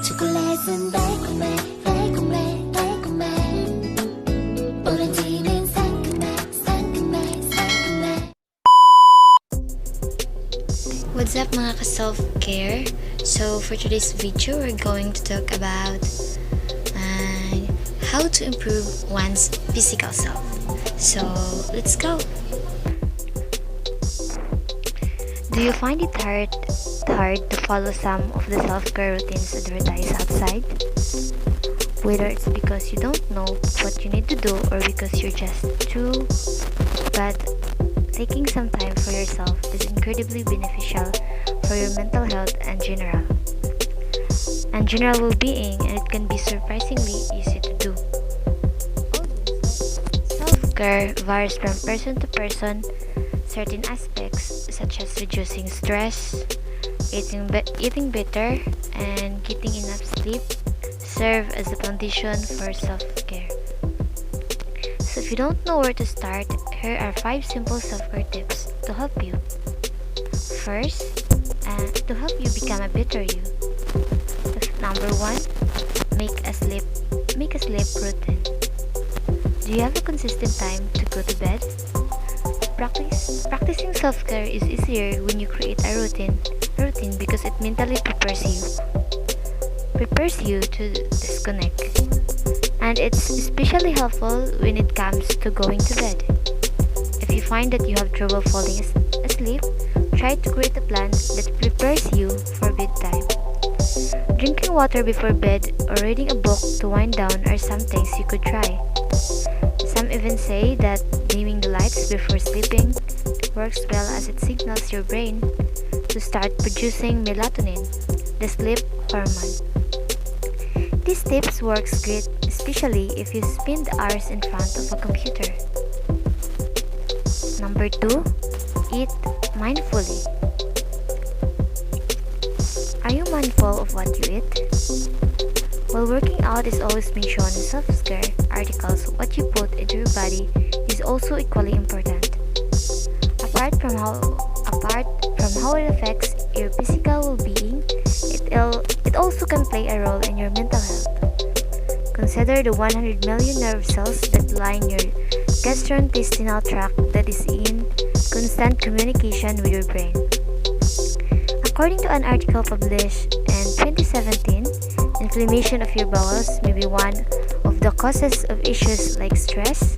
초콜릿은 달콤해 달콤해 달콤해 오렌지는 상큼해 상큼해 상큼해. What's up mga ka-self-care? So for today's video, we're going to talk about how to improve one's physical self. So let's go! Do you find it hard to follow some of the self-care routines advertised outside? Whether it's because you don't know what you need to do or because you're just too bad, taking some time for yourself is incredibly beneficial for your mental health and general well-being, and it can be surprisingly easy to do. Self-care varies from person to person. Certain aspects such as reducing stress, eating better, and getting enough sleep serve as a foundation for self-care. So if you don't know where to start, here are 5 simple self-care tips to help you. First, to help you become a better you. Number 1, make a sleep routine. Do you have a consistent time to go to bed? Practicing self-care is easier when you create a routine because it mentally prepares you to disconnect. And it's especially helpful when it comes to going to bed. If you find that you have trouble falling asleep, try to create a plan that prepares you for bedtime. Drinking water before bed or reading a book to wind down are some things you could try. Some even say that dimming the lights before sleeping works well as it signals your brain to start producing melatonin, the sleep hormone. These tips works great especially if you spend hours in front of a computer. Number 2, eat mindfully. Are you mindful of what you eat? While working out is always been shown in self-care articles, what you put into your body is also equally important. Apart from how it affects your physical well-being, it also can play a role in your mental health. Consider the 100 million nerve cells that line your gastrointestinal tract that is in constant communication with your brain. According to an article published in 2017, inflammation of your bowels may be one of the causes of issues like stress,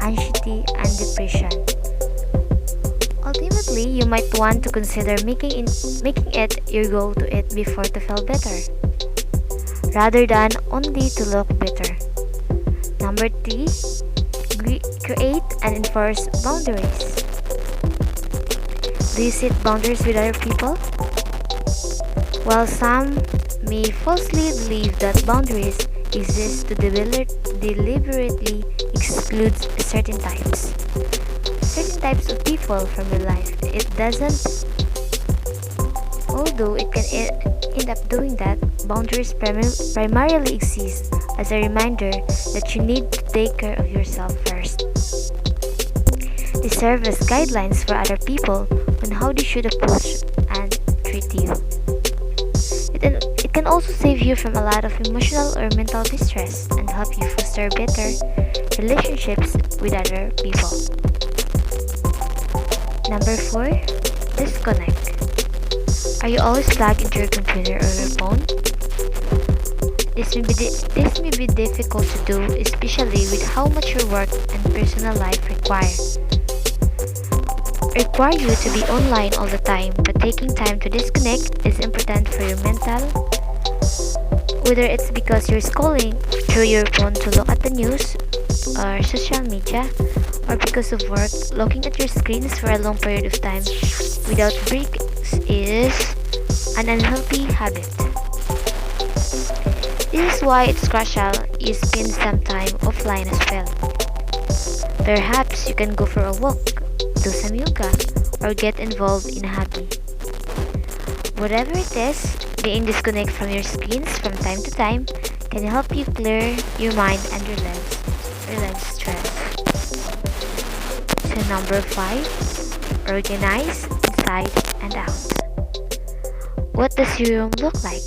anxiety, and depression. Ultimately, you might want to consider making it your goal to eat before to feel better, rather than only to look better. Number 3, create and enforce boundaries. Do you set boundaries with other people? While some may falsely believe that boundaries exist to deliberately exclude certain types of people from your life, it doesn't. Although it can end up doing that, boundaries primarily exist as a reminder that you need to take care of yourself first. They serve as guidelines for other people on how they should approach and treat you. It can also save you from a lot of emotional or mental distress and help you foster better relationships with other people. Number 4, disconnect. Are you always plugged into your computer or your phone? This may be difficult to do, especially with how much your work and personal life require you to be online all the time, but taking time to disconnect is important for your mental. Whether it's because you're scrolling through your phone to look at the news or social media, or because of work, looking at your screens for a long period of time without breaks is an unhealthy habit. This is why it's crucial you spend some time offline as well. Perhaps you can go for a walk, do some yoga, or get involved in a hobby. Whatever it is, being disconnected from your screens from time to time can help you clear your mind and relieve stress. So number 5, organize inside and out. What does your room look like?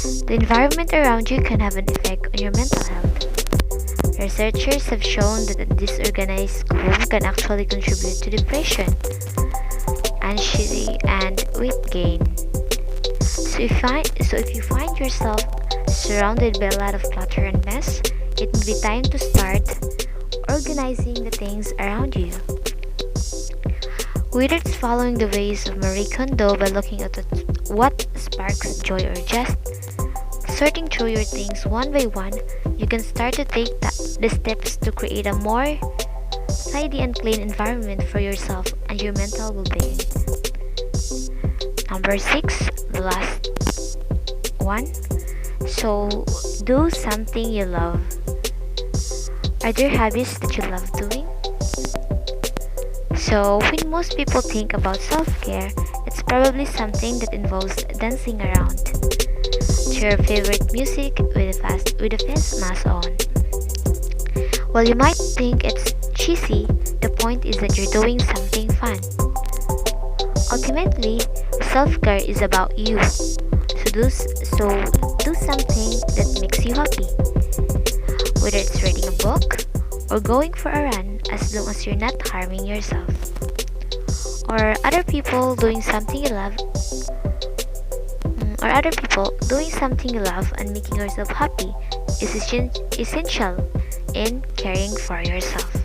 The environment around you can have an effect on your mental health. Researchers have shown that a disorganized home can actually contribute to depression, anxiety, and weight gain. So if you find yourself surrounded by a lot of clutter and mess, it may be time to start organizing the things around you. Whether it's following the ways of Marie Kondo by looking at what sparks joy or just sorting through your things one by one, you can start to take the steps to create a more tidy and clean environment for yourself and your mental well-being. Number 6, the last one. So, do something you love. Are there hobbies that you love doing? So, when most people think about self-care, it's probably something that involves dancing around to your favorite music with a face mask on. While you might think it's cheesy, the point is that you're doing something fun. Ultimately, self-care is about you. So do something that makes you happy. Whether it's reading a book or going for a run, as long as you're not harming yourself. Or other people doing something you love and making yourself happy is essential in caring for yourself.